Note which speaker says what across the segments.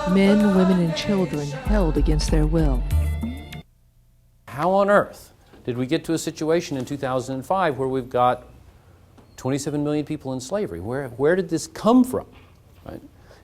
Speaker 1: Men, women, and children held against their will.
Speaker 2: How on earth did we get to a situation in 2005 where we've got 27 million people in slavery? Where did this come from? Right?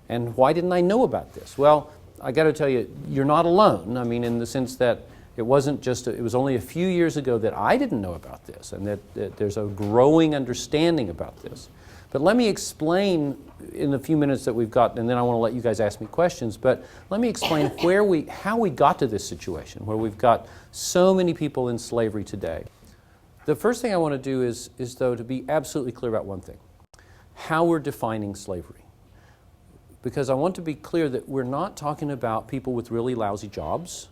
Speaker 2: And why didn't I know about this? Well, I got to tell you, you're not alone. I mean, in the sense that it wasn't just, it was only a few years ago that I didn't know about this, and that there's a growing understanding about this. But let me explain in the few minutes that we've got, and then I want to let you guys ask me questions, but let me explain how we got to this situation where we've got so many people in slavery today. The first thing I want to do is though to be absolutely clear about one thing, how we're defining slavery. Because I want to be clear that we're not talking about people with really lousy jobs.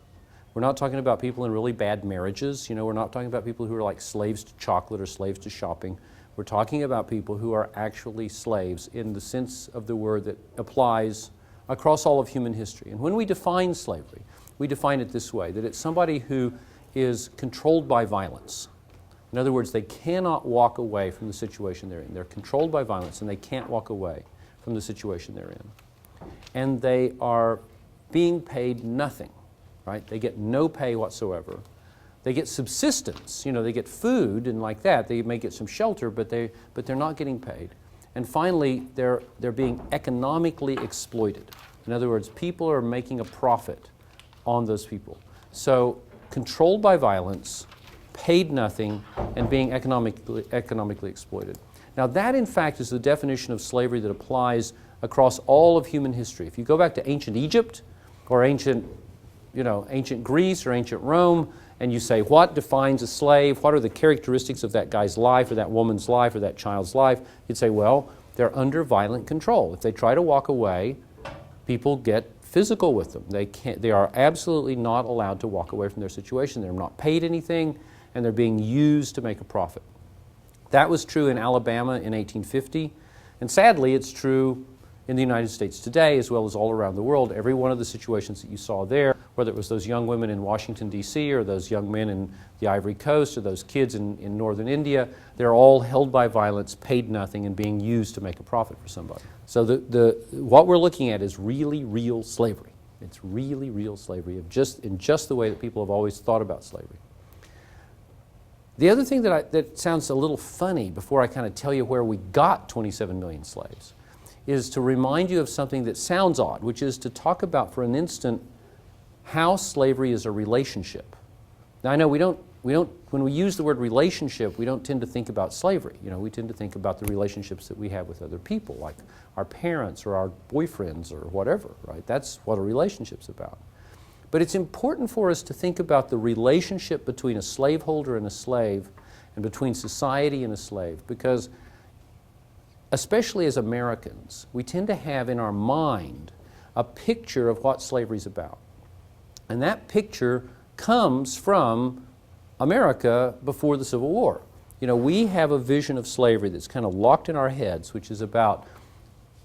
Speaker 2: We're not talking about people in really bad marriages. You know, we're not talking about people who are like slaves to chocolate or slaves to shopping. We're talking about people who are actually slaves in the sense of the word that applies across all of human history. And when we define slavery, we define it this way, that it's somebody who is controlled by violence. In other words, they cannot walk away from the situation they're in. They're controlled by violence and they can't walk away from the situation they're in. And they are being paid nothing, right? They get no pay whatsoever. They get subsistence, you know, they get food and like that. They may get some shelter, but they're not getting paid. And finally, they're being economically exploited. In other words, people are making a profit on those people. So controlled by violence, paid nothing, and being economically exploited. Now that in fact is the definition of slavery that applies across all of human history. If you go back to ancient Egypt or ancient Greece or ancient Rome, and you say, what defines a slave? What are the characteristics of that guy's life or that woman's life or that child's life? You'd say, well, they're under violent control. If they try to walk away, people get physical with them. They are absolutely not allowed to walk away from their situation. They're not paid anything, and they're being used to make a profit. That was true in Alabama in 1850, and sadly it's true in the United States today as well as all around the world. Every one of the situations that you saw there, whether it was those young women in Washington, D.C., or those young men in the Ivory Coast, or those kids in northern India, they're all held by violence, paid nothing, and being used to make a profit for somebody. So what we're looking at is really real slavery. It's really real slavery in just the way that people have always thought about slavery. The other thing that sounds a little funny before I kind of tell you where we got 27 million slaves is to remind you of something that sounds odd, which is to talk about for an instant how slavery is a relationship. Now I know when we use the word relationship, we don't tend to think about slavery. You know, we tend to think about the relationships that we have with other people, like our parents or our boyfriends or whatever, right? That's what a relationship's about. But it's important for us to think about the relationship between a slaveholder and a slave, and between society and a slave, because especially as Americans, we tend to have in our mind a picture of what slavery is about. And that picture comes from America before the Civil War. You know, we have a vision of slavery that's kind of locked in our heads, which is about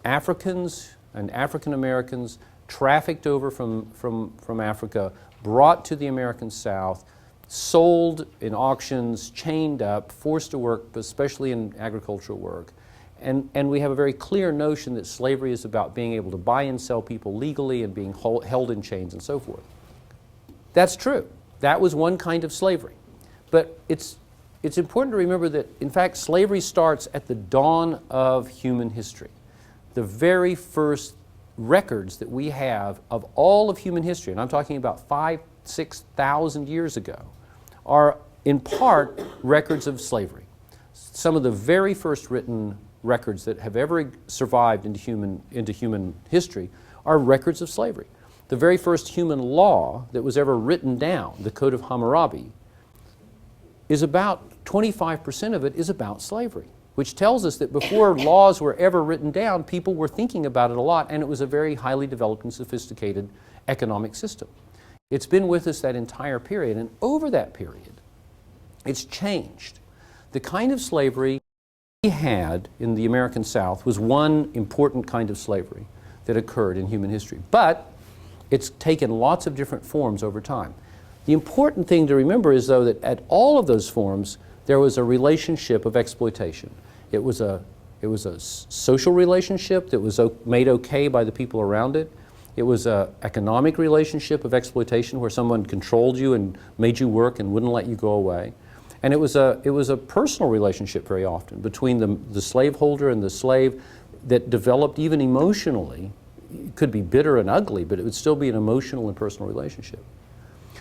Speaker 2: Africans and African Americans trafficked over from Africa, brought to the American South, sold in auctions, chained up, forced to work, especially in agricultural work. And we have a very clear notion that slavery is about being able to buy and sell people legally and being held in chains and so forth. That's true. That was one kind of slavery. But it's important to remember that, in fact, slavery starts at the dawn of human history. The very first records that we have of all of human history, and I'm talking about 5,000-6,000 years ago, are in part records of slavery. Some of the very first written records that have ever survived into human history are records of slavery. The very first human law that was ever written down, the Code of Hammurabi, is about 25% of it is about slavery, which tells us that before laws were ever written down, people were thinking about it a lot, and it was a very highly developed and sophisticated economic system. It's been with us that entire period, and over that period, it's changed. The kind of slavery we had in the American South was one important kind of slavery that occurred in human history, but it's taken lots of different forms over time. The important thing to remember is, though, that at all of those forms, there was a relationship of exploitation. It was It was a social relationship that was made okay by the people around it. It was an economic relationship of exploitation where someone controlled you and made you work and wouldn't let you go away. And it was a personal relationship very often between the slaveholder and the slave that developed even emotionally. It could be bitter and ugly, but it would still be an emotional and personal relationship.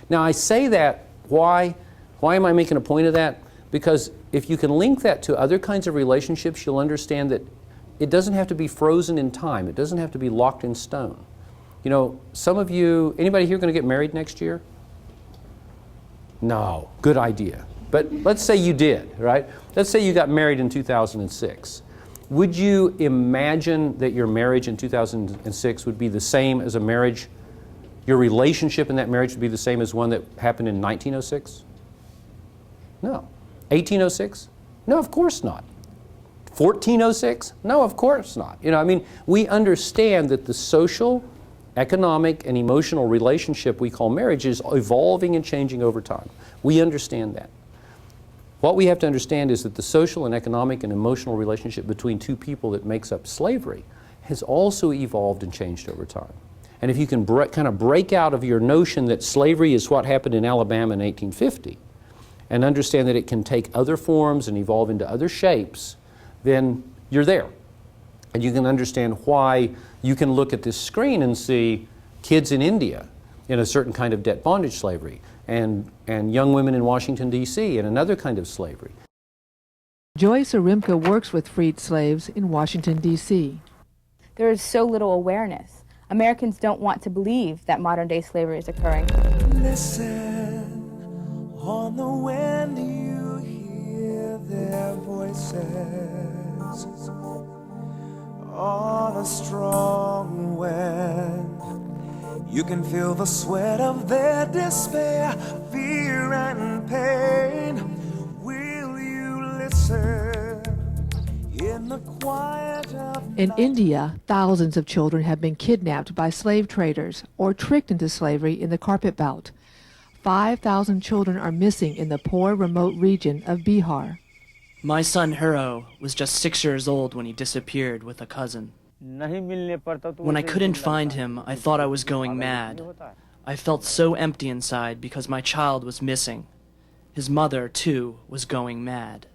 Speaker 2: Now I say that, why am I making a point of that? Because if you can link that to other kinds of relationships, you'll understand that it doesn't have to be frozen in time. It doesn't have to be locked in stone. You know, some of you, anybody here going to get married next year? No, good idea. But let's say you did, right? Let's say you got married in 2006. Would you imagine that your marriage in 2006 would be the same as a marriage, your relationship in that marriage would be the same as one that happened in 1906? No. 1806? No, of course not. 1406? No, of course not. You know, I mean, we understand that the social, economic, and emotional relationship we call marriage is evolving and changing over time. We understand that. What we have to understand is that the social and economic and emotional relationship between two people that makes up slavery has also evolved and changed over time. And if you can kind of break out of your notion that slavery is what happened in Alabama in 1850 and understand that it can take other forms and evolve into other shapes, then you're there. And you can understand why you can look at this screen and see kids in India in a certain kind of debt bondage slavery, and young women in Washington, D.C. in another kind of slavery.
Speaker 1: Joyce Arimka works with freed slaves in Washington, D.C.
Speaker 3: There is so little awareness. Americans don't want to believe that modern-day slavery is occurring.
Speaker 4: Listen, on the wind you hear their voices, on a strong wind. You can feel the sweat of their despair, fear and pain. Will you listen in the quiet of
Speaker 1: In
Speaker 4: night?
Speaker 1: India, thousands of children have been kidnapped by slave traders or tricked into slavery in the carpet belt. 5,000 children are missing in the poor, remote region of Bihar.
Speaker 5: My son Huro was just 6 years old when he disappeared with a cousin. When I couldn't find him, I thought I was going mad. I felt so empty inside because my child was missing. His mother, too, was going mad.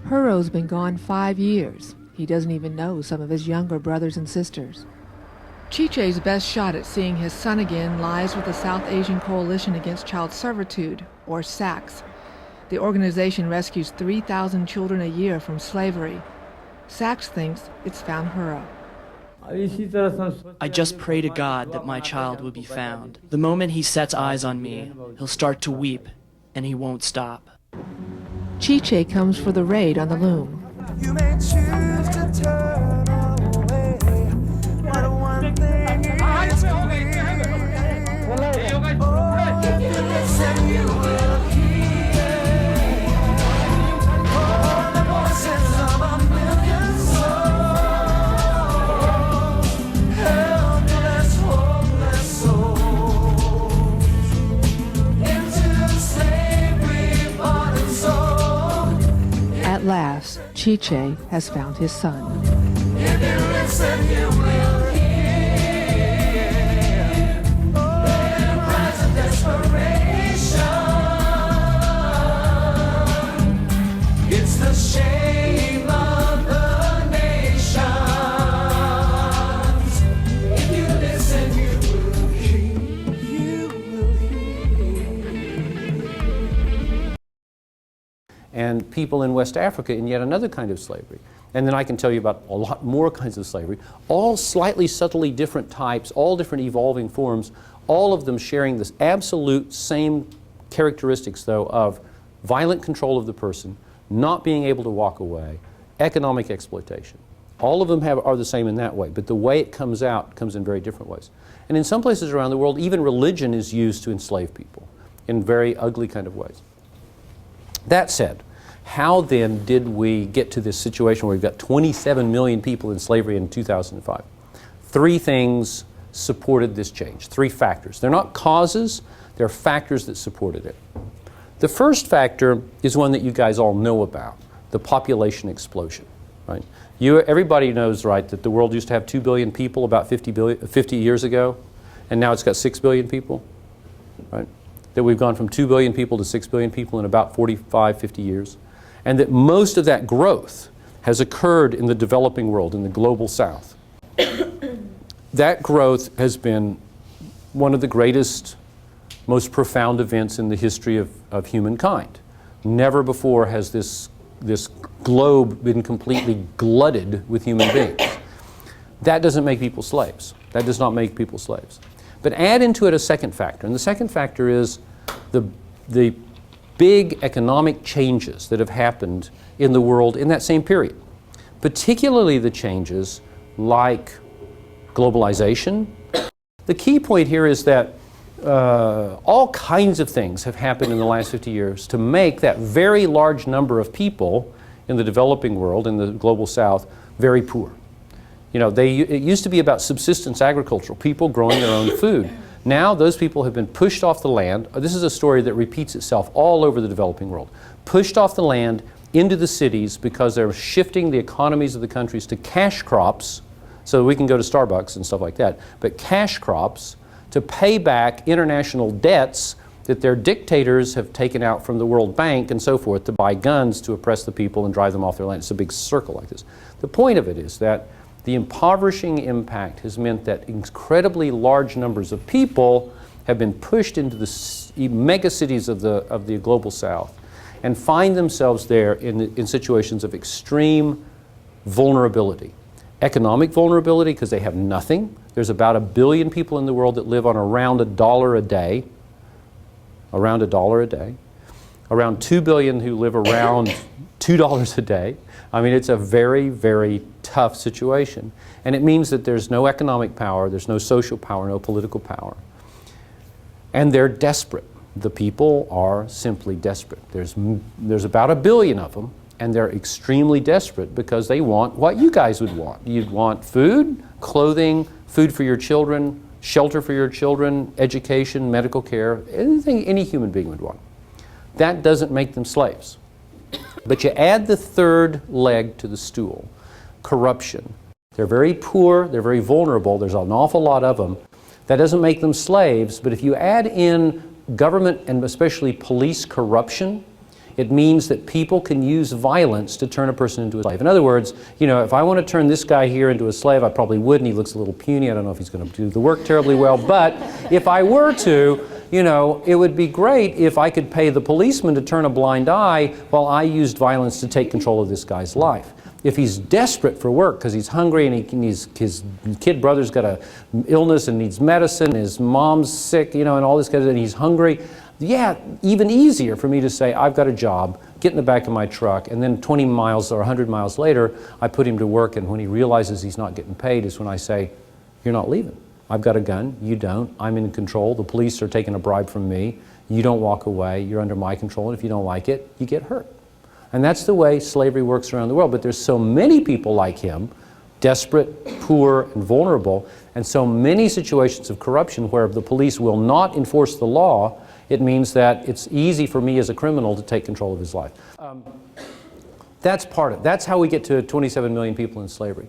Speaker 1: Huro's been gone 5 years. He doesn't even know some of his younger brothers and sisters. Chiche's best shot at seeing his son again lies with the South Asian Coalition Against Child Servitude, or SACS. The organization rescues 3,000 children a year from slavery. SACS thinks it's found Huro.
Speaker 5: I just pray to God that my child will be found. The moment he sets eyes on me, he'll start to weep, and he won't stop.
Speaker 1: Chiche comes for the raid on the loom.
Speaker 4: You may choose to turn away, but one thing is clear. Oh, if you listen, you will hear. Oh, the voices of a million souls, helpless, hopeless souls, into slavery, bought and sold.
Speaker 1: At last, Chiche has found his son.
Speaker 4: If you listen, you will hear. Oh, the cries of desperation. It's the shame of the nations. If you listen, you will hear. You will hear.
Speaker 2: And people in West Africa in yet another kind of slavery. And then I can tell you about a lot more kinds of slavery, all slightly subtly different types, all different evolving forms, all of them sharing this absolute same characteristics, though, of violent control of the person, not being able to walk away, economic exploitation. All of them are the same in that way, but the way it comes out comes in very different ways. And in some places around the world, even religion is used to enslave people in very ugly kind of ways. That said, how then did we get to this situation where we've got 27 million people in slavery in 2005? Three things supported this change, three factors. They're not causes, they're factors that supported it. The first factor is one that you guys all know about, the population explosion. right? Everybody knows, right, that the world used to have 2 billion people about 50 years ago, and now it's got 6 billion people, right? That we've gone from 2 billion people to 6 billion people in about 45, 50 years, and that most of that growth has occurred in the developing world, in the global south. That growth has been one of the greatest, most profound events in the history of humankind. Never before has this globe been completely glutted with human beings. That doesn't make people slaves. That does not make people slaves. But add into it a second factor, and the second factor is the big economic changes that have happened in the world in that same period. Particularly the changes like globalization. The key point here is that all kinds of things have happened in the last 50 years to make that very large number of people in the developing world, in the global south, very poor. You know, it used to be about subsistence agricultural, people growing their own food. Now those people have been pushed off the land. This is a story that repeats itself all over the developing world. Pushed off the land into the cities because they're shifting the economies of the countries to cash crops, so that we can go to Starbucks and stuff like that, but cash crops to pay back international debts that their dictators have taken out from the World Bank and so forth to buy guns to oppress the people and drive them off their land. It's a big circle like this. The point of it is that the impoverishing impact has meant that incredibly large numbers of people have been pushed into the mega cities of the global south and find themselves there in situations of extreme vulnerability. Economic vulnerability because they have nothing. There's about 1 billion people in the world that live on around $1 a day. Around $1 a day. Around 2 billion who live around $2 a day. I mean, it's a very, very tough situation. And it means that there's no economic power, there's no social power, no political power. And they're desperate. The people are simply desperate. There's about 1 billion of them, and they're extremely desperate because they want what you guys would want. You'd want food, clothing, food for your children, shelter for your children, education, medical care, anything any human being would want. That doesn't make them slaves. But you add the third leg to the stool, corruption. They're very poor, they're very vulnerable, there's an awful lot of them. That doesn't make them slaves, but if you add in government and especially police corruption, it means that people can use violence to turn a person into a slave. In other words, you know, if I want to turn this guy here into a slave, I probably would, and he looks a little puny. I don't know if he's going to do the work terribly well, but if I were to, you know, it would be great if I could pay the policeman to turn a blind eye while I used violence to take control of this guy's life. If he's desperate for work because he's hungry and his kid brother's got an illness and needs medicine, his mom's sick, you know, and all this kind of, and he's hungry, yeah, even easier for me to say, I've got a job, get in the back of my truck, and then 20 miles or 100 miles later, I put him to work, and when he realizes he's not getting paid is when I say, you're not leaving. I've got a gun, you don't, I'm in control, the police are taking a bribe from me, you don't walk away, you're under my control, and if you don't like it, you get hurt. And that's the way slavery works around the world, but there's so many people like him, desperate, poor, and vulnerable, and so many situations of corruption where the police will not enforce the law. It means that it's easy for me as a criminal to take control of his life. That's part of it. That's how we get to 27 million people in slavery.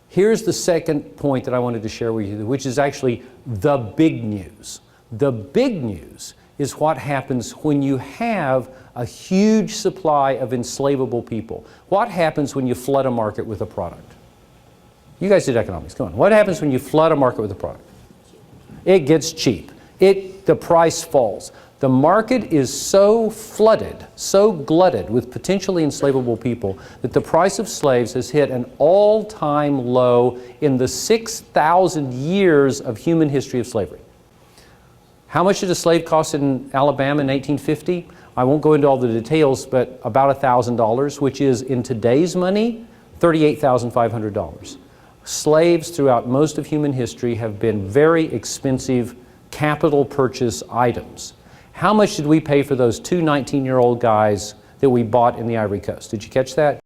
Speaker 2: Here's the second point that I wanted to share with you, which is actually the big news. The big news is what happens when you have a huge supply of enslavable people. What happens when you flood a market with a product? You guys did economics, come on. What happens when you flood a market with a product? It gets cheap. The price falls. The market is so flooded, so glutted with potentially enslavable people that the price of slaves has hit an all-time low in the 6,000 years of human history of slavery. How much did a slave cost in Alabama in 1850? I won't go into all the details, but about $1,000, which is in today's money, $38,500. Slaves throughout most of human history have been very expensive capital purchase items. How much did we pay for those 2 19-year-old guys that we bought in the Ivory Coast? Did you catch that?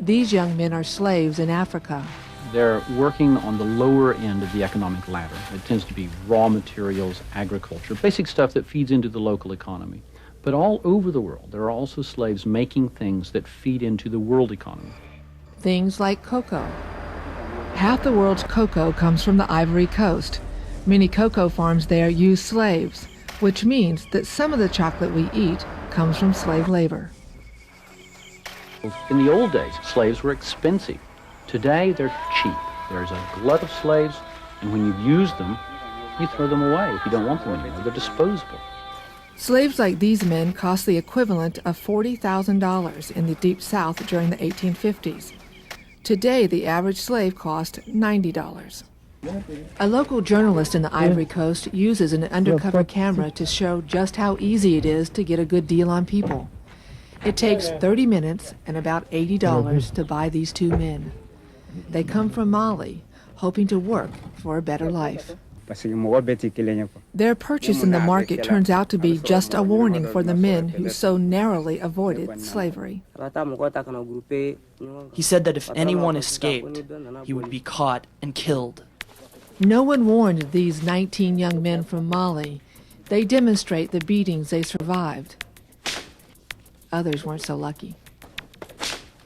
Speaker 1: These young men are slaves in Africa.
Speaker 6: They're working on the lower end of the economic ladder. It tends to be raw materials, agriculture, basic stuff that feeds into the local economy. But all over the world, there are also slaves making things that feed into the world economy.
Speaker 1: Things like cocoa. Half the world's cocoa comes from the Ivory Coast. Many cocoa farms there use slaves, which means that some of the chocolate we eat comes from slave labor.
Speaker 6: In the old days, slaves were expensive. Today, they're cheap. There's a glut of slaves, and when you've used them, you throw them away if you don't want them anymore. They're disposable.
Speaker 1: Slaves like these men cost the equivalent of $40,000 in the Deep South during the 1850s. Today, the average slave cost $90. A local journalist in the Ivory Coast uses an undercover camera to show just how easy it is to get a good deal on people. It takes 30 minutes and about $80 to buy these two men. They come from Mali, hoping to work for a better life. Their purchase in the market turns out to be just a warning for the men who so narrowly avoided slavery.
Speaker 5: He said that if anyone escaped, he would be caught and killed.
Speaker 1: No one warned these 19 young men from Mali. They demonstrate the beatings they survived. Others weren't so lucky.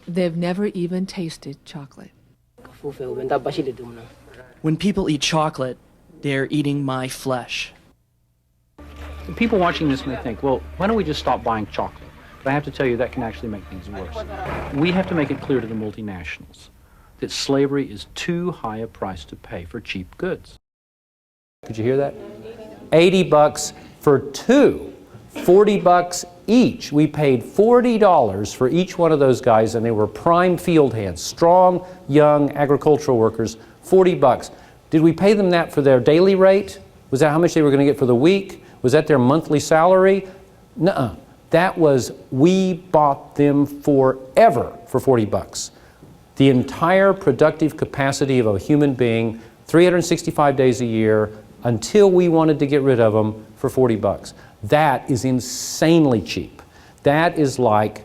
Speaker 1: They've never even tasted chocolate.
Speaker 5: When people eat chocolate, they're eating my flesh.
Speaker 6: People watching this may think, well, why don't we just stop buying chocolate? But I have to tell you, that can actually make things worse. We have to make it clear to the multinationals that slavery is too high a price to pay for cheap goods.
Speaker 2: Could you hear that? 80 bucks for two, 40 bucks each. We paid $40 for each one of those guys, and they were prime field hands, strong, young agricultural workers, 40 bucks. Did we pay them that for their daily rate? Was that how much they were going to get for the week? Was that their monthly salary? Nuh-uh. That was, we bought them forever for 40 bucks. The entire productive capacity of a human being, 365 days a year, until we wanted to get rid of them for 40 bucks. That is insanely cheap. That is like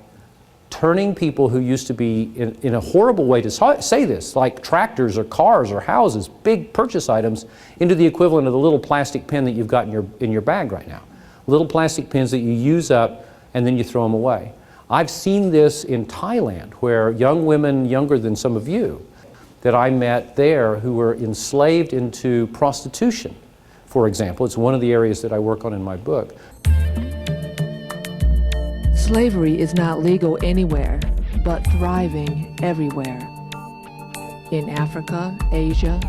Speaker 2: turning people who used to be, in a horrible way to say this, like tractors or cars or houses, big purchase items, into the equivalent of the little plastic pen that you've got in your bag right now. Little plastic pens that you use up and then you throw them away. I've seen this in Thailand, where young women younger than some of you that I met there who were enslaved into prostitution, for example. It's one of the areas that I work on in my book.
Speaker 1: Slavery is not legal anywhere, but thriving everywhere. In Africa, Asia,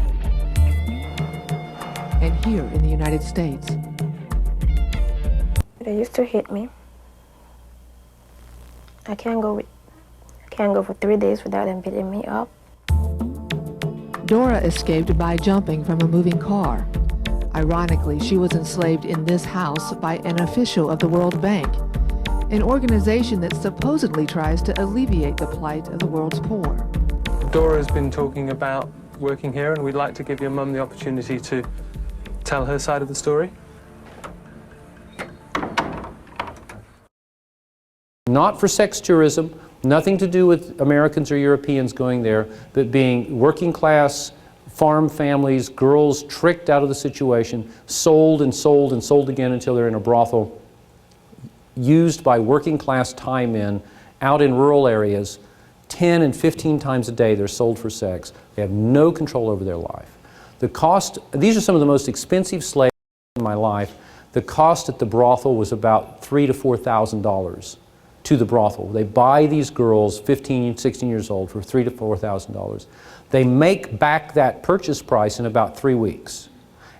Speaker 1: and here in the United States.
Speaker 7: They used to hit me. I can't go for 3 days without them beating me up.
Speaker 1: Dora escaped by jumping from a moving car. Ironically, she was enslaved in this house by an official of the World Bank, an organization that supposedly tries to alleviate the plight of the world's poor.
Speaker 8: Dora's been talking about working here, and we'd like to give your mum the opportunity to tell her side of the story.
Speaker 2: Not for sex tourism, nothing to do with Americans or Europeans going there, but being working class, farm families, girls tricked out of the situation, sold and sold and sold again until they're in a brothel, used by working class Thai men out in rural areas. 10 and 15 times a day they're sold for sex. They have no control over their life. The cost, these are some of the most expensive slaves in my life. The cost at the brothel was about $3,000 to $4,000 to the brothel. They buy these girls, 15, 16 years old, for $3,000 to $4,000. They make back that purchase price in about 3 weeks.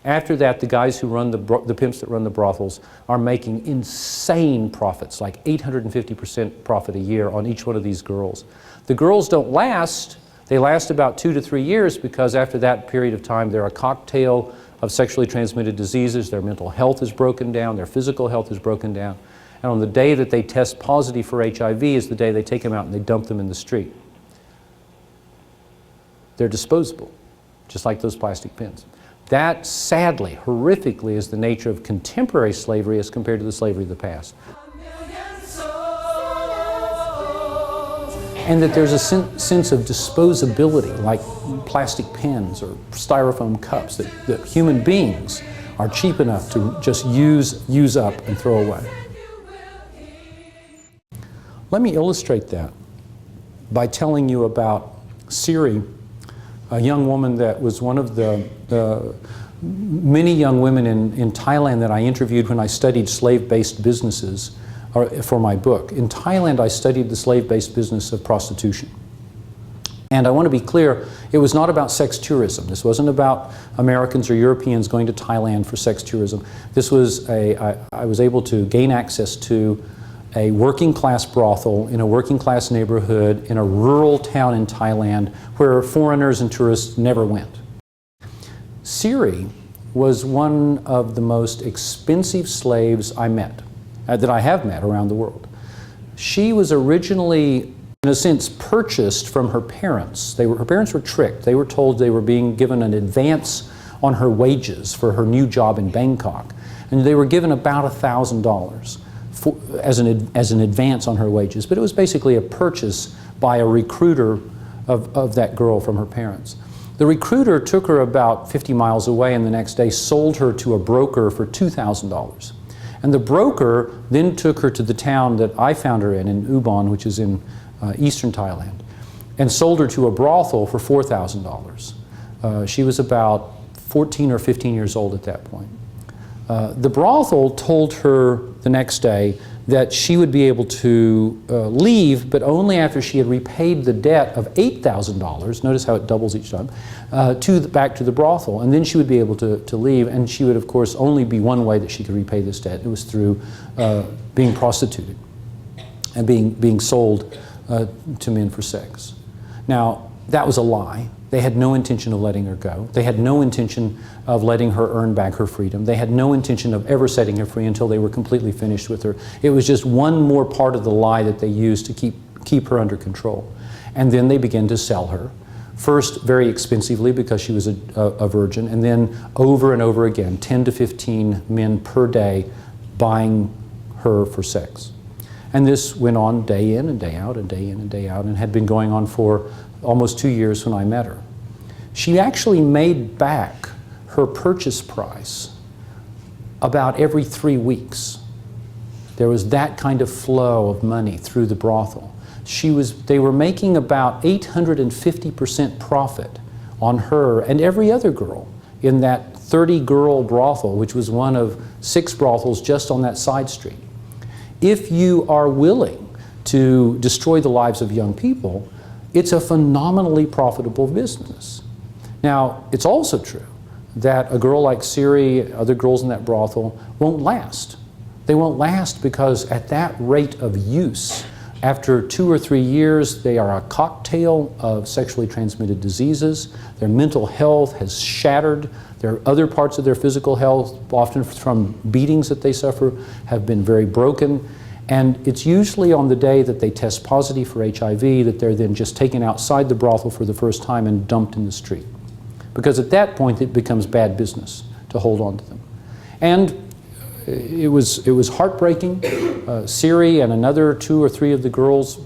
Speaker 2: After that, the guys who run the pimps that run the brothels are making insane profits, like 850% profit a year on each one of these girls. The girls don't last. They last about 2 to 3 years, because after that period of time, they're a cocktail of sexually transmitted diseases. Their mental health is broken down. Their physical health is broken down. And on the day that they test positive for HIV is the day they take them out and they dump them in the street. They're disposable, just like those plastic pens. That, sadly, horrifically, is the nature of contemporary slavery as compared to the slavery of the past. And that there's a sense of disposability, like plastic pens or styrofoam cups, that human beings are cheap enough to just use up and throw away. Let me illustrate that by telling you about Siri, a young woman that was one of the many young women in Thailand that I interviewed when I studied slave-based businesses for my book. In Thailand, I studied the slave-based business of prostitution. And I want to be clear, it was not about sex tourism. This wasn't about Americans or Europeans going to Thailand for sex tourism. This was I was able to gain access to a working class brothel in a working class neighborhood in a rural town in Thailand where foreigners and tourists never went. Siri was one of the most expensive slaves I met, that I have met around the world. She was originally, in a sense, purchased from her parents. Her parents were tricked. They were told they were being given an advance on her wages for her new job in Bangkok. And they were given about $1,000 as an advance on her wages. But it was basically a purchase by a recruiter of that girl from her parents. The recruiter took her about 50 miles away and the next day sold her to a broker for $2,000. And the broker then took her to the town that I found her in Ubon, which is in eastern Thailand, and sold her to a brothel for $4,000. She was about 14 or 15 years old at that point. The brothel told her the next day that she would be able to leave, but only after she had repaid the debt of $8,000, notice how it doubles each time, back to the brothel. And then she would be able to leave, and she would, of course, only be one way that she could repay this debt. It was through being prostituted and being sold to men for sex. Now, that was a lie. They had no intention of letting her go. They had no intention of letting her earn back her freedom. They had no intention of ever setting her free until they were completely finished with her. It was just one more part of the lie that they used to keep her under control. And then they began to sell her. First, very expensively because she was a virgin, and then over and over again, 10 to 15 men per day buying her for sex. And this went on day in and day out and day in and day out, and had been going on for almost 2 years when I met her. She actually made back her purchase price about every 3 weeks. There was that kind of flow of money through the brothel. They were making about 850% profit on her and every other girl in that 30-girl brothel, which was one of 6 brothels just on that side street. If you are willing to destroy the lives of young people, it's a phenomenally profitable business. Now, it's also true that a girl like Siri, other girls in that brothel, won't last. They won't last because at that rate of use, after 2 or 3 years, they are a cocktail of sexually transmitted diseases. Their mental health has shattered. Their other parts of their physical health, often from beatings that they suffer, have been very broken. And it's usually on the day that they test positive for HIV that they're then just taken outside the brothel for the first time and dumped in the street. Because at that point it becomes bad business to hold on to them. And it was heartbreaking. Siri and another 2 or 3 of the girls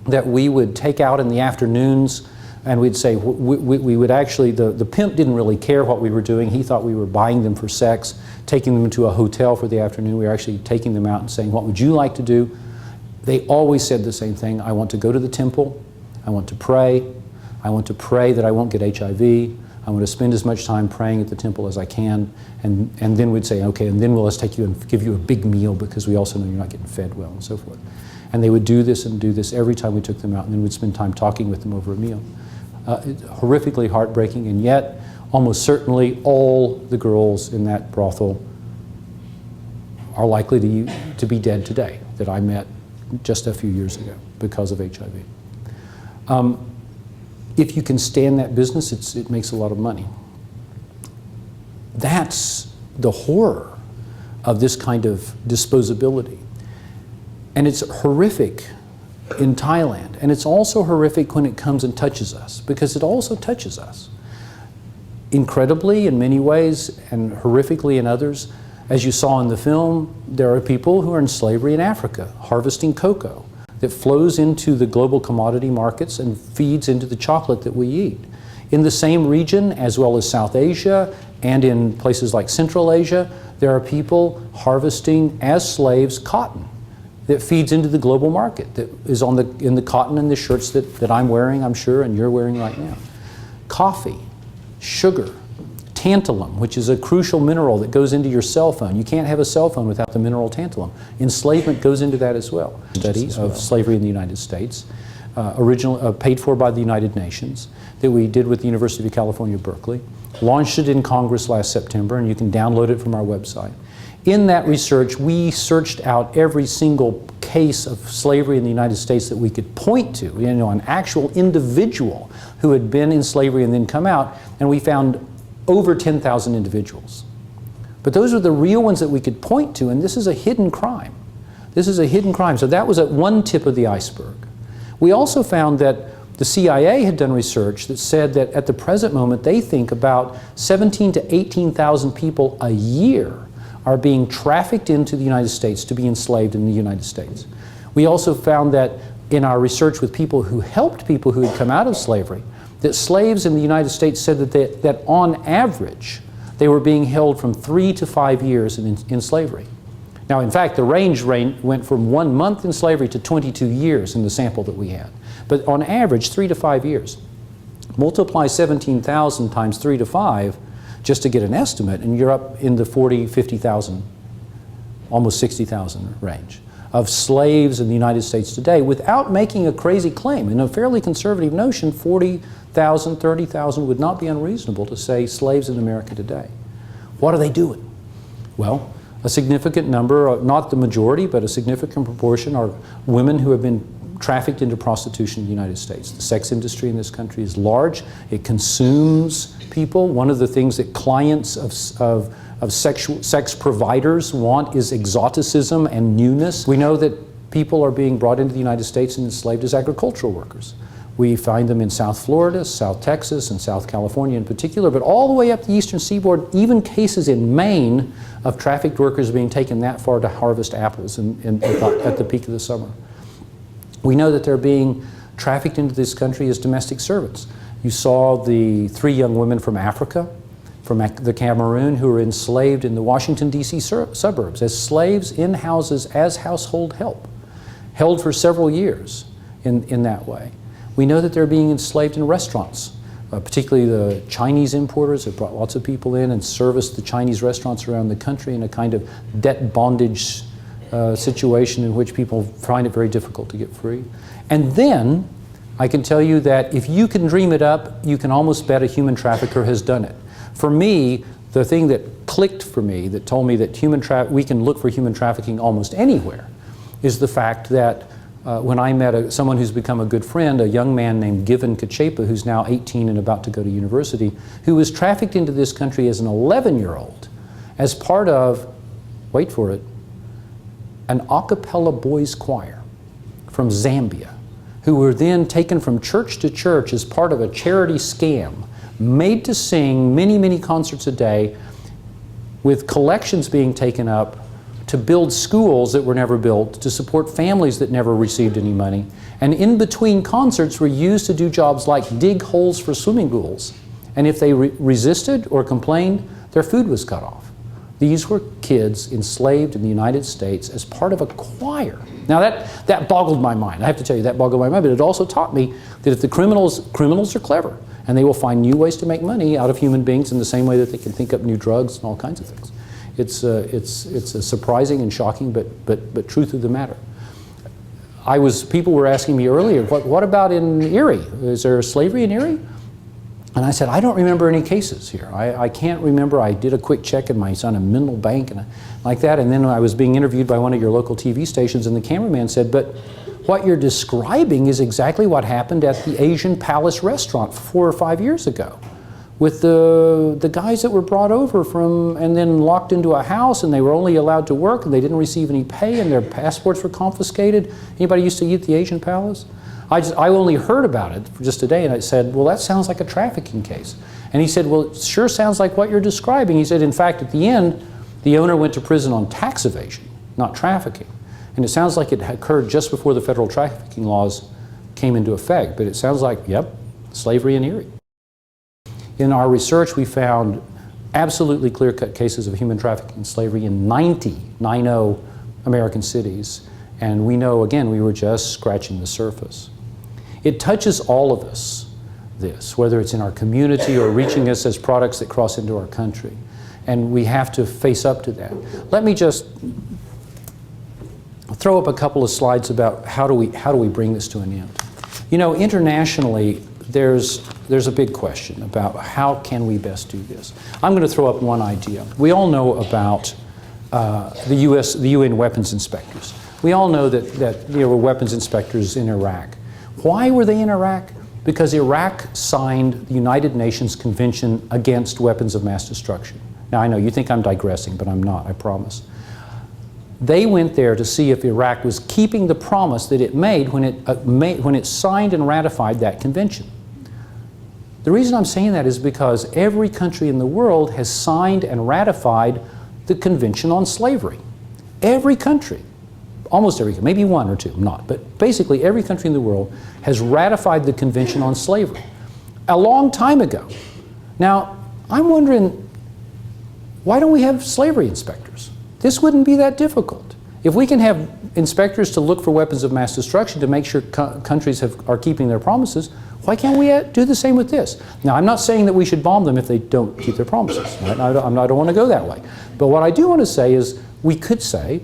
Speaker 2: that we would take out in the afternoons, and we'd say, we would actually, the pimp didn't really care what we were doing. He thought we were buying them for sex, taking them to a hotel for the afternoon. We were actually taking them out and saying, what would you like to do? They always said the same thing. I want to go to the temple. I want to pray. I want to pray that I won't get HIV. I want to spend as much time praying at the temple as I can. And then we'd say, okay, and then let's take you and give you a big meal because we also know you're not getting fed well and so forth. And they would do this and do this every time we took them out, and then we'd spend time talking with them over a meal. Horrifically heartbreaking, and yet almost certainly all the girls in that brothel are likely to be dead today that I met just a few years ago because of HIV. If you can stand that business, it makes a lot of money. That's the horror of this kind of disposability. And it's horrific in Thailand, and it's also horrific when it comes and touches us, because it also touches us. Incredibly in many ways, and horrifically in others. As you saw in the film, there are people who are in slavery in Africa, harvesting cocoa that flows into the global commodity markets and feeds into the chocolate that we eat. In the same region, as well as South Asia, and in places like Central Asia, there are people harvesting as slaves cotton that feeds into the global market, that is in the cotton and the shirts that I'm wearing, I'm sure, and you're wearing right now. Coffee, sugar, tantalum, which is a crucial mineral that goes into your cell phone. You can't have a cell phone without the mineral tantalum. Enslavement goes into that as well. Study of slavery in the United States, paid for by the United Nations, that we did with the University of California, Berkeley. Launched it in Congress last September, and you can download it from our website. In that research, we searched out every single case of slavery in the United States that we could point to, an actual individual who had been in slavery and then come out, and we found over 10,000 individuals. But those are the real ones that we could point to, and this is a hidden crime. This is a hidden crime. So that was at one tip of the iceberg. We also found that the CIA had done research that said that at the present moment they think about 17,000 to 18,000 people a year are being trafficked into the United States to be enslaved in the United States. We also found that in our research with people who helped people who had come out of slavery, that slaves in the United States said that on average they were being held from 3 to 5 years in slavery. Now, in fact, the range went from 1 month in slavery to 22 years in the sample that we had. But on average, 3 to 5 years. Multiply 17,000 times 3 to 5 just to get an estimate, and you're up in the 40, 50,000, almost 60,000 range of slaves in the United States today without making a crazy claim. In a fairly conservative notion, 40,000, 30,000 would not be unreasonable to say slaves in America today. What are they doing? Well, a significant number, not the majority, but a significant proportion are women who have been trafficked into prostitution in the United States. The sex industry in this country is large. It consumes people. One of the things that clients of sex providers want is exoticism and newness. We know that people are being brought into the United States and enslaved as agricultural workers. We find them in South Florida, South Texas, and South California in particular, but all the way up the eastern seaboard, even cases in Maine of trafficked workers being taken that far to harvest apples at the peak of the summer. We know that they're being trafficked into this country as domestic servants. You saw the 3 young women from Africa, from the Cameroon, who were enslaved in the Washington, D.C. suburbs as slaves in houses as household help, held for several years in that way. We know that they're being enslaved in restaurants, particularly the Chinese importers have brought lots of people in and serviced the Chinese restaurants around the country in a kind of debt bondage situation in which people find it very difficult to get free. And then I can tell you that if you can dream it up, you can almost bet a human trafficker has done it. For me, the thing that clicked for me, that told me that we can look for human trafficking almost anywhere, is the fact that when I met someone who's become a good friend, a young man named Given Kachepa, who's now 18 and about to go to university, who was trafficked into this country as an 11-year-old as part of, wait for it, an a cappella boys choir from Zambia, who were then taken from church to church as part of a charity scam, made to sing many, many concerts a day, with collections being taken up to build schools that were never built, to support families that never received any money, and in between concerts were used to do jobs like dig holes for swimming pools. And if they resisted or complained, their food was cut off. These were kids enslaved in the United States as part of a choir. Now that boggled my mind. I have to tell you, that boggled my mind, but it also taught me that if the criminals are clever, and they will find new ways to make money out of human beings in the same way that they can think up new drugs and all kinds of things. It's a surprising and shocking, but truth of the matter. People were asking me earlier, what about in Erie? Is there slavery in Erie? And I said, I don't remember any cases here. I can't remember. I did a quick check in my son a Mineral Bank and like that, and then I was being interviewed by one of your local TV stations, and the cameraman said, but what you're describing is exactly what happened at the Asian Palace restaurant 4 or 5 years ago, with the guys that were brought over from and then locked into a house, and they were only allowed to work, and they didn't receive any pay, and their passports were confiscated. Anybody used to eat at the Asian Palace? I only heard about it just today, and I said, well, that sounds like a trafficking case. And he said, well, it sure sounds like what you're describing. He said, in fact, at the end, the owner went to prison on tax evasion, not trafficking. And it sounds like it occurred just before the federal trafficking laws came into effect. But it sounds like, yep, slavery in Erie. In our research, we found absolutely clear-cut cases of human trafficking and slavery in 90 American cities. And we know, again, we were just scratching the surface. It touches all of us, this, whether it's in our community or reaching us as products that cross into our country. And we have to face up to that. Let me just throw up a couple of slides about how do we bring this to an end. You know, internationally, there's a big question about how can we best do this. I'm going to throw up one idea. We all know about the UN weapons inspectors. We all know that there were weapons inspectors in Iraq. Why were they in Iraq? Because Iraq signed the United Nations Convention Against Weapons of Mass Destruction. Now, I know you think I'm digressing, but I'm not, I promise. They went there to see if Iraq was keeping the promise that it made when it signed and ratified that convention. The reason I'm saying that is because every country in the world has signed and ratified the Convention on Slavery. Every country, almost every, maybe one or two, not, but basically every country in the world has ratified the Convention on Slavery a long time ago. Now, I'm wondering, why don't we have slavery inspectors? This wouldn't be that difficult. If we can have inspectors to look for weapons of mass destruction to make sure countries are keeping their promises, why can't we do the same with this? Now, I'm not saying that we should bomb them if they don't keep their promises. Right? I don't want to go that way. But what I do want to say is, we could say,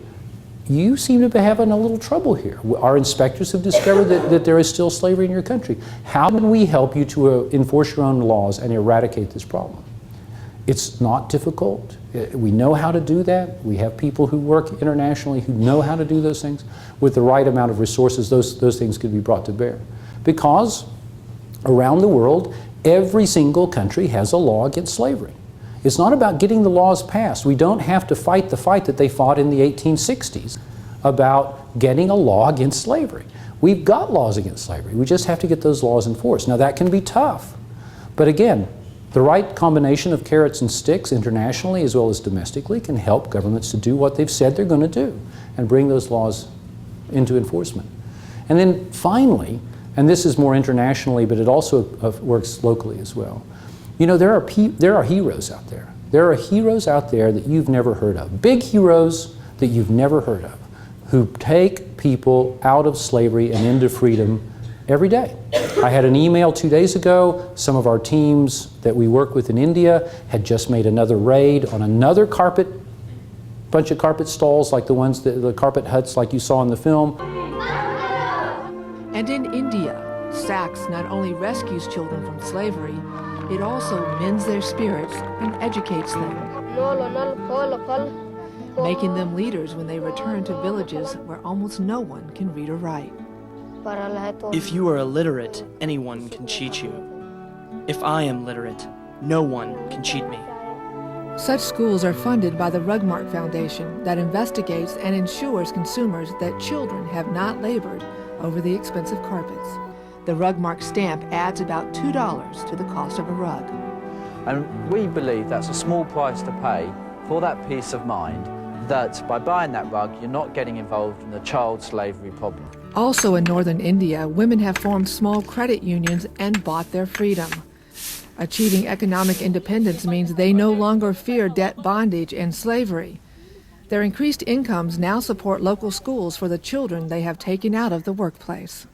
Speaker 2: you seem to be having a little trouble here. Our inspectors have discovered that there is still slavery in your country. How can we help you to enforce your own laws and eradicate this problem? It's not difficult. We know how to do that. We have people who work internationally who know how to do those things. With the right amount of resources, those things could be brought to bear. Because around the world, every single country has a law against slavery. It's not about getting the laws passed. We don't have to fight the fight that they fought in the 1860s about getting a law against slavery. We've got laws against slavery. We just have to get those laws enforced. Now, that can be tough. But again, the right combination of carrots and sticks internationally as well as domestically can help governments to do what they've said they're going to do and bring those laws into enforcement. And then finally, and this is more internationally, but it also works locally as well. You know, there are heroes out there. There are heroes out there that you've never heard of. Big heroes that you've never heard of who take people out of slavery and into freedom every day. I had an email 2 days ago. Some of our teams that we work with in India had just made another raid on another bunch of carpet stalls like the carpet huts like you saw in the film.
Speaker 1: And in India, Sachs not only rescues children from slavery, it also mends their spirits and educates them, making them leaders when they return to villages where almost no one can read or write.
Speaker 5: If you are illiterate, anyone can cheat you. If I am literate, no one can cheat me.
Speaker 1: Such schools are funded by the Rugmark Foundation that investigates and ensures consumers that children have not labored over the expensive carpets. The Rugmark stamp adds about $2 to the cost of a rug.
Speaker 9: And we believe that's a small price to pay for that peace of mind, that by buying that rug, you're not getting involved in the child slavery problem.
Speaker 1: Also in northern India, women have formed small credit unions and bought their freedom. Achieving economic independence means they no longer fear debt bondage and slavery. Their increased incomes now support local schools for the children they have taken out of the workplace.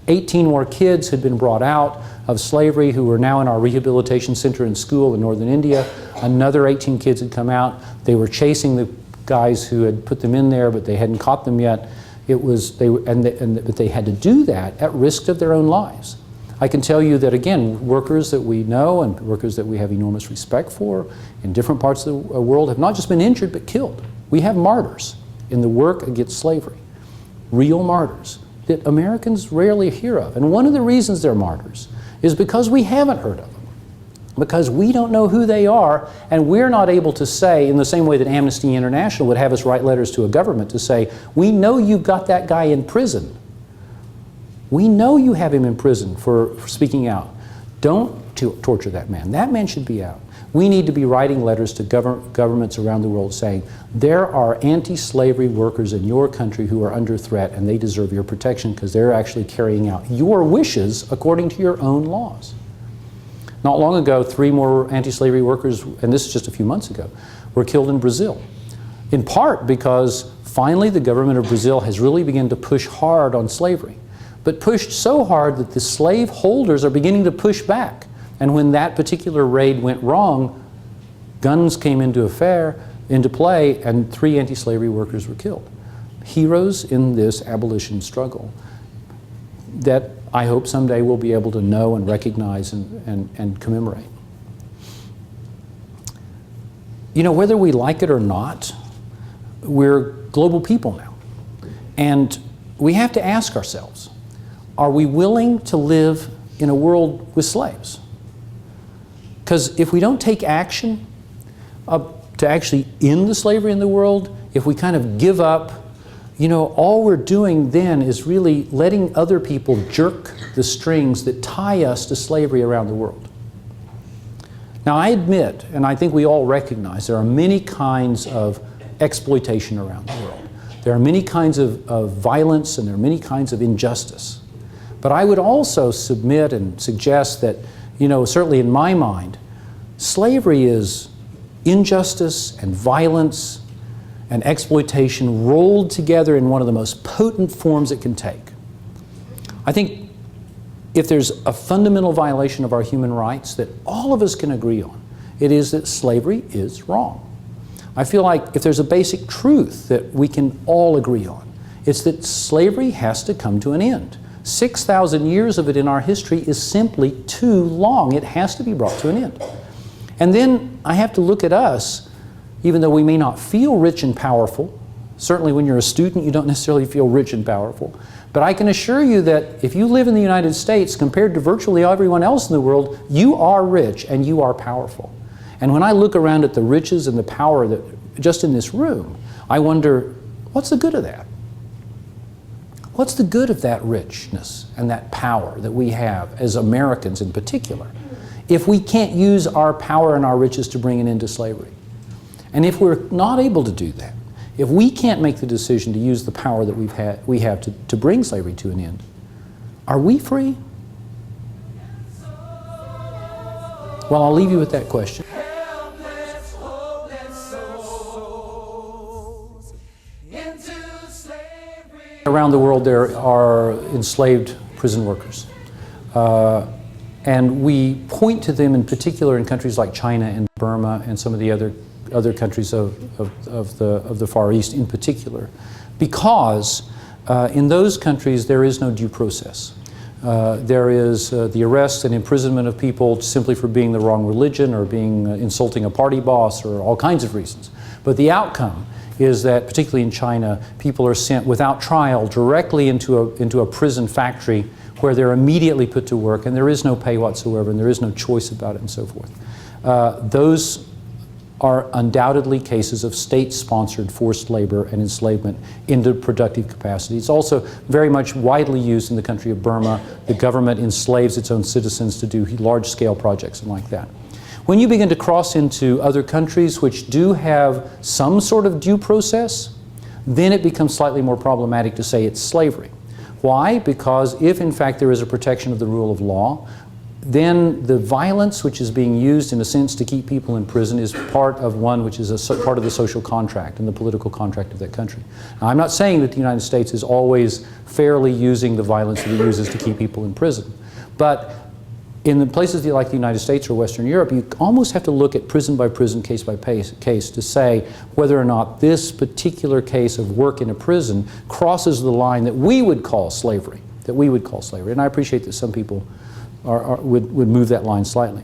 Speaker 2: 18 more kids had been brought out of slavery who were now in our rehabilitation center and school in northern India. Another 18 kids had come out. They were chasing the guys who had put them in there, but they hadn't caught them yet. But they had to do that at risk of their own lives. I can tell you that, again, workers that we know and workers that we have enormous respect for in different parts of the world have not just been injured but killed. We have martyrs in the work against slavery, real martyrs that Americans rarely hear of. And one of the reasons they're martyrs is because we haven't heard of them, because we don't know who they are, and we're not able to say, in the same way that Amnesty International would have us write letters to a government to say, we know you've got that guy in prison. We know you have him in prison for speaking out. Don't torture that man. That man should be out. We need to be writing letters to governments around the world saying, there are anti-slavery workers in your country who are under threat and they deserve your protection because they're actually carrying out your wishes according to your own laws. Not long ago, 3 more anti-slavery workers, and this is just a few months ago, were killed in Brazil. In part because Finally, the government of Brazil has really begun to push hard on slavery, but pushed so hard that the slave holders are beginning to push back. And when that particular raid went wrong, guns came into play, and 3 anti-slavery workers were killed. Heroes in this abolition struggle that I hope someday we'll be able to know and recognize and commemorate. You know, whether we like it or not, we're global people now. And we have to ask ourselves, are we willing to live in a world with slaves? Because if we don't take action to actually end the slavery in the world, if we kind of give up, you know, all we're doing then is really letting other people jerk the strings that tie us to slavery around the world. Now, I admit, and I think we all recognize, there are many kinds of exploitation around the world. There are many kinds of violence, and there are many kinds of injustice. But I would also submit and suggest that, you know, certainly in my mind, slavery is injustice and violence and exploitation rolled together in one of the most potent forms it can take. I think if there's a fundamental violation of our human rights that all of us can agree on, it is that slavery is wrong. I feel like if there's a basic truth that we can all agree on, it's that slavery has to come to an end. 6,000 years of it in our history is simply too long. It has to be brought to an end. And then I have to look at us, even though we may not feel rich and powerful. Certainly when you're a student, you don't necessarily feel rich and powerful. But I can assure you that if you live in the United States, compared to virtually everyone else in the world, you are rich and you are powerful. And when I look around at the riches and the power that just in this room, I wonder, what's the good of that? What's the good of that richness and that power that we have as Americans in particular, if we can't use our power and our riches to bring an end to slavery? And if we're not able to do that, if we can't make the decision to use the power that we have to bring slavery to an end, are we free? Well, I'll leave you with that question. Around the world there are enslaved prison workers. And we point to them in particular in countries like China and Burma and some of the other countries of the Far East in particular, because in those countries there is no due process. There is the arrest and imprisonment of people simply for being the wrong religion or insulting a party boss or all kinds of reasons. But the outcome is that, particularly in China, people are sent without trial directly into a prison factory where they're immediately put to work, and there is no pay whatsoever, and there is no choice about it, and so forth. Those are undoubtedly cases of state-sponsored forced labor and enslavement into productive capacity. It's also very much widely used in the country of Burma. The government enslaves its own citizens to do large-scale projects and like that. When you begin to cross into other countries which do have some sort of due process, then it becomes slightly more problematic to say it's slavery. Why? Because if in fact there is a protection of the rule of law, then the violence which is being used in a sense to keep people in prison is part of one which is part of the social contract and the political contract of that country. Now, I'm not saying that the United States is always fairly using the violence that it uses to keep people in prison, but in the places like the United States or Western Europe, you almost have to look at prison by prison, case by case to say whether or not this particular case of work in a prison crosses the line that we would call slavery, And I appreciate that some people would move that line slightly.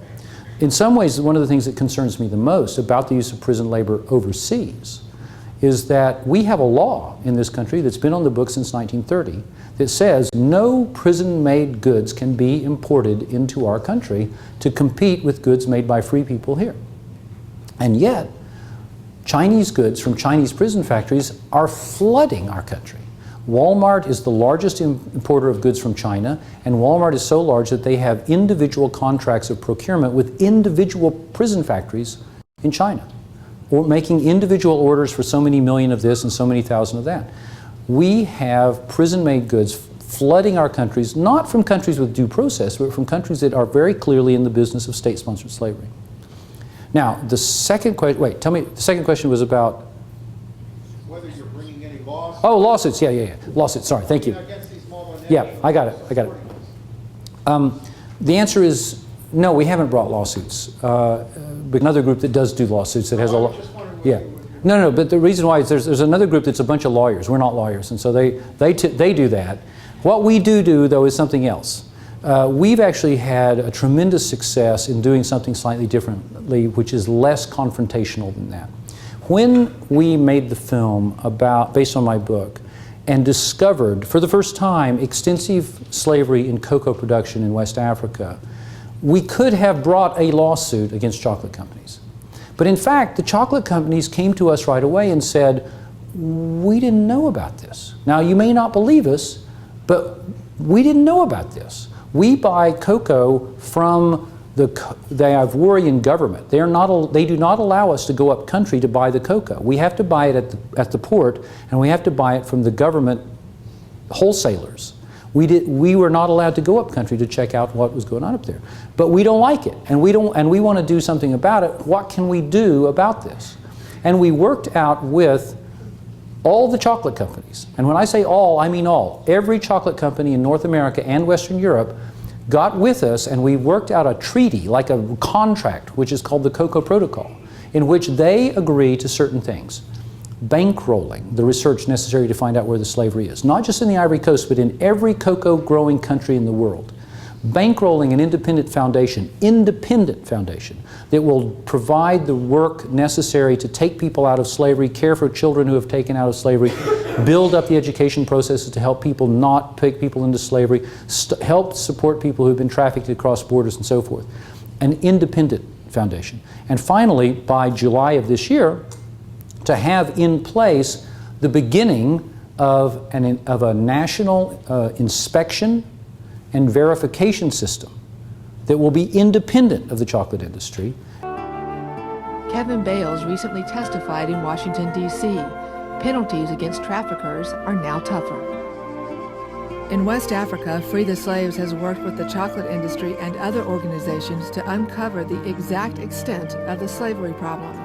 Speaker 2: In some ways, one of the things that concerns me the most about the use of prison labor overseas is that we have a law in this country that's been on the books since 1930 that says no prison-made goods can be imported into our country to compete with goods made by free people here. And yet, Chinese goods from Chinese prison factories are flooding our country. Walmart is the largest importer of goods from China, and Walmart is so large that they have individual contracts of procurement with individual prison factories in China, or making individual orders for so many million of this and so many thousand of that. We have prison-made goods flooding our countries, not from countries with due process, but from countries that are very clearly in the business of state-sponsored slavery. Now, the second question, the second question was about
Speaker 10: whether you're bringing any lawsuits.
Speaker 2: Oh, lawsuits, yeah. Lawsuits, sorry, thank you. Yeah, I got it. The answer is no, we haven't brought lawsuits. But another group that does do lawsuits that has a lot. Yeah. No, but the reason why is there's another group that's a bunch of lawyers. We're not lawyers, and so they do that. What we do though is something else. We've actually had a tremendous success in doing something slightly differently, which is less confrontational than that. When we made the film based on my book, and discovered for the first time extensive slavery in cocoa production in West Africa, we could have brought a lawsuit against chocolate companies. But in fact, the chocolate companies came to us right away and said, we didn't know about this. Now, you may not believe us, but we didn't know about this. We buy cocoa from the Ivorian government. They do not allow us to go up country to buy the cocoa. We have to buy it at the port, and we have to buy it from the government wholesalers. We were not allowed to go up country to check out what was going on up there. But we don't like it, and we want to do something about it. What can we do about this? And we worked out with all the chocolate companies. And when I say all, I mean all. Every chocolate company in North America and Western Europe got with us, and we worked out a treaty, like a contract, which is called the Cocoa Protocol, in which they agree to certain things. Bankrolling the research necessary to find out where the slavery is, not just in the Ivory Coast, but in every cocoa growing country in the world. Bankrolling an independent foundation that will provide the work necessary to take people out of slavery, care for children who have taken out of slavery, build up the education processes to help people not take people into slavery, help support people who've been trafficked across borders and so forth. An independent foundation. And finally, by July of this year, to have in place the beginning of a national inspection and verification system that will be independent of the chocolate industry.
Speaker 1: Kevin Bales recently testified in Washington, D.C. Penalties against traffickers are now tougher. In West Africa, Free the Slaves has worked with the chocolate industry and other organizations to uncover the exact extent of the slavery problem.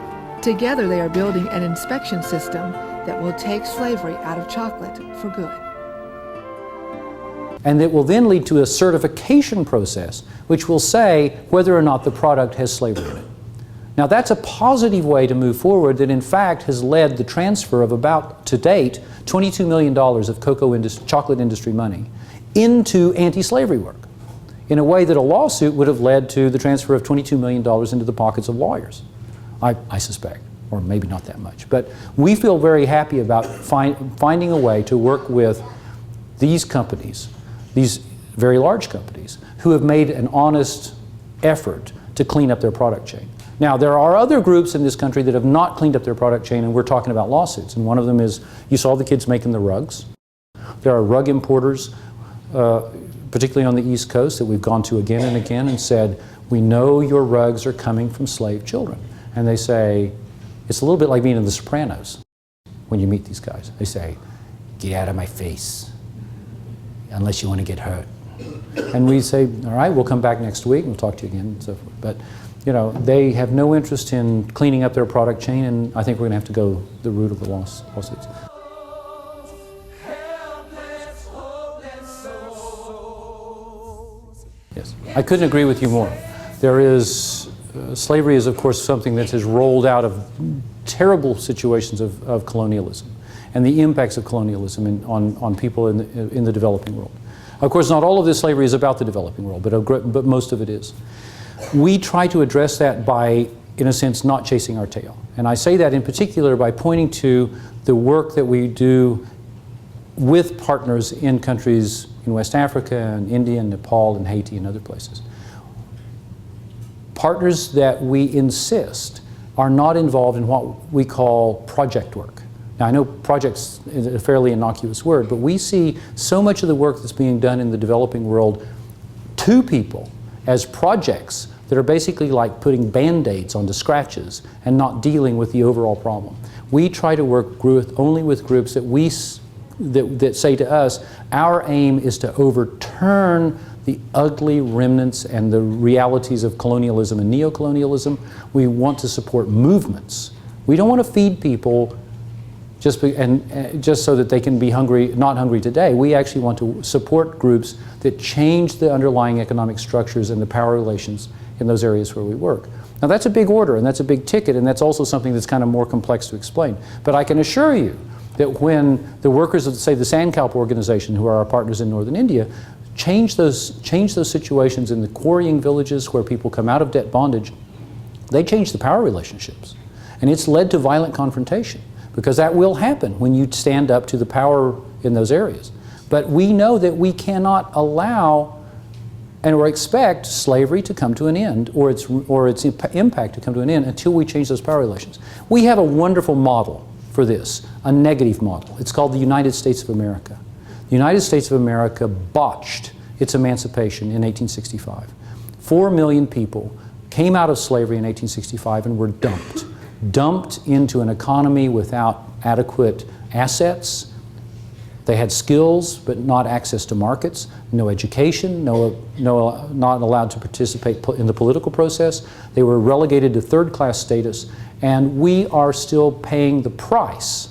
Speaker 1: Together, they are building an inspection system that will take slavery out of chocolate for good.
Speaker 2: And that will then lead to a certification process which will say whether or not the product has slavery in it. Now that's a positive way to move forward that in fact has led the transfer of about, to date, $22 million of chocolate industry money into anti-slavery work in a way that a lawsuit would have led to the transfer of $22 million into the pockets of lawyers, I suspect, or maybe not that much. But we feel very happy about finding a way to work with these companies, these very large companies, who have made an honest effort to clean up their product chain. Now, there are other groups in this country that have not cleaned up their product chain, and we're talking about lawsuits. And one of them is, you saw the kids making the rugs. There are rug importers, particularly on the East Coast, that we've gone to again and again and said, we know your rugs are coming from slave children. And they say, it's a little bit like being in The Sopranos when you meet these guys. They say, get out of my face, unless you want to get hurt. And we say, all right, we'll come back next week and we'll talk to you again and so forth. But, you know, they have no interest in cleaning up their product chain, and I think we're going to have to go the route of the lawsuits. Yes, I couldn't agree with you more. There is, slavery is of course something that has rolled out of terrible situations of colonialism and the impacts of colonialism on people in the developing world. Of course, not all of this slavery is about the developing world, but most of it is. We try to address that by, in a sense, not chasing our tail. And I say that in particular by pointing to the work that we do with partners in countries in West Africa and India and Nepal and Haiti and other places. Partners that we insist are not involved in what we call project work. Now, I know projects is a fairly innocuous word, but we see so much of the work that's being done in the developing world to people as projects that are basically like putting Band-Aids onto scratches and not dealing with the overall problem. We try to work only with groups that say to us, our aim is to overturn the ugly remnants and the realities of colonialism and neocolonialism. We want to support movements. We don't want to feed people just so that they can be hungry, not hungry today. We actually want to support groups that change the underlying economic structures and the power relations in those areas where we work. Now that's a big order, and that's a big ticket, and that's also something that's kind of more complex to explain. But I can assure you that when the workers of, say, the Sandkalp organization, who are our partners in northern India, change those situations in the quarrying villages where people come out of debt bondage, they change the power relationships. And it's led to violent confrontation, because that will happen when you stand up to the power in those areas. But we know that we cannot allow or expect slavery to come to an end, or its impact to come to an end, until we change those power relations. We have a wonderful model for this, a negative model. It's called the United States of America. The United States of America botched its emancipation in 1865. 4 million people came out of slavery in 1865 and were dumped into an economy without adequate assets. They had skills, but not access to markets, no education, not allowed to participate in the political process. They were relegated to third-class status, and we are still paying the price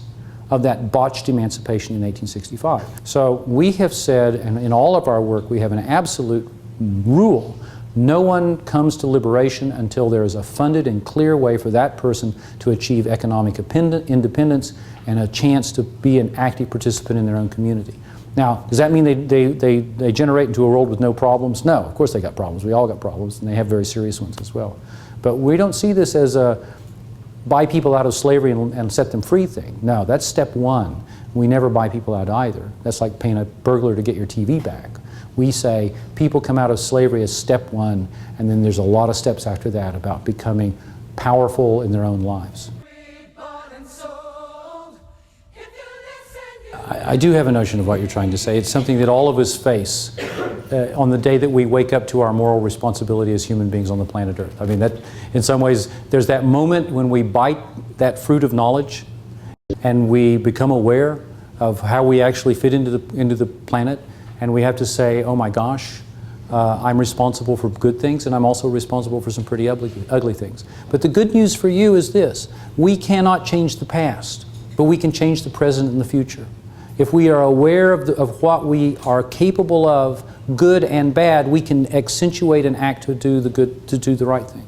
Speaker 2: of that botched emancipation in 1865. So we have said, and in all of our work, we have an absolute rule: no one comes to liberation until there is a funded and clear way for that person to achieve economic independence and a chance to be an active participant in their own community. Now, does that mean they generate into a world with no problems? No, of course they got problems. We all got problems, and they have very serious ones as well. But we don't see this as a buy people out of slavery and set them free thing. No, that's step one. We never buy people out either. That's like paying a burglar to get your TV back. We say people come out of slavery as step one, and then there's a lot of steps after that about becoming powerful in their own lives. I do have a notion of what you're trying to say. It's something that all of us face on the day that we wake up to our moral responsibility as human beings on the planet Earth. I mean, that in some ways, there's that moment when we bite that fruit of knowledge and we become aware of how we actually fit into the planet, and we have to say, oh my gosh, I'm responsible for good things, and I'm also responsible for some pretty ugly things. But the good news for you is this: we cannot change the past, but we can change the present and the future. If we are aware of what we are capable of, good and bad, we can accentuate and act to do the right thing.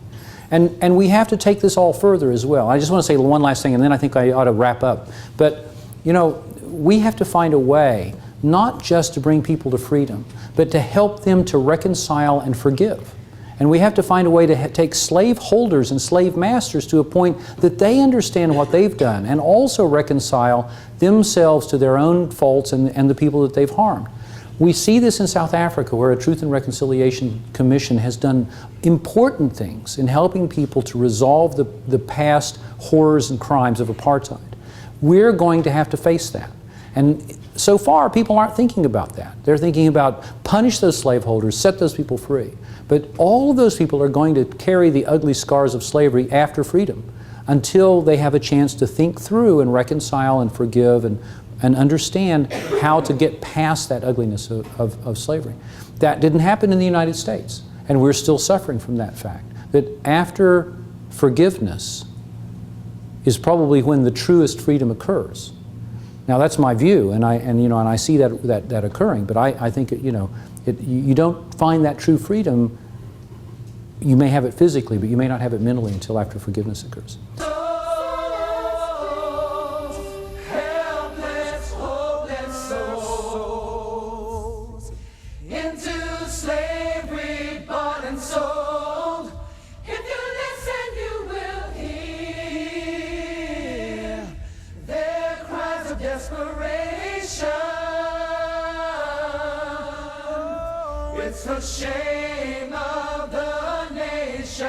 Speaker 2: And we have to take this all further as well. I just want to say one last thing, and then I think I ought to wrap up. But, you know, we have to find a way not just to bring people to freedom, but to help them to reconcile and forgive. And we have to find a way to take slave holders and slave masters to a point that they understand what they've done and also reconcile themselves to their own faults and the people that they've harmed. We see this in South Africa, where a Truth and Reconciliation Commission has done important things in helping people to resolve the past horrors and crimes of apartheid. We're going to have to face that. And so far, people aren't thinking about that. They're thinking about punish those slaveholders, set those people free. But all of those people are going to carry the ugly scars of slavery after freedom until they have a chance to think through and reconcile and forgive and understand how to get past that ugliness of slavery. That didn't happen in the United States, and we're still suffering from that fact. That after forgiveness is probably when the truest freedom occurs. Now that's my view, and I see that occurring. But I think you don't find that true freedom. You may have it physically, but you may not have it mentally until after forgiveness occurs.
Speaker 4: It's the shame of the nation.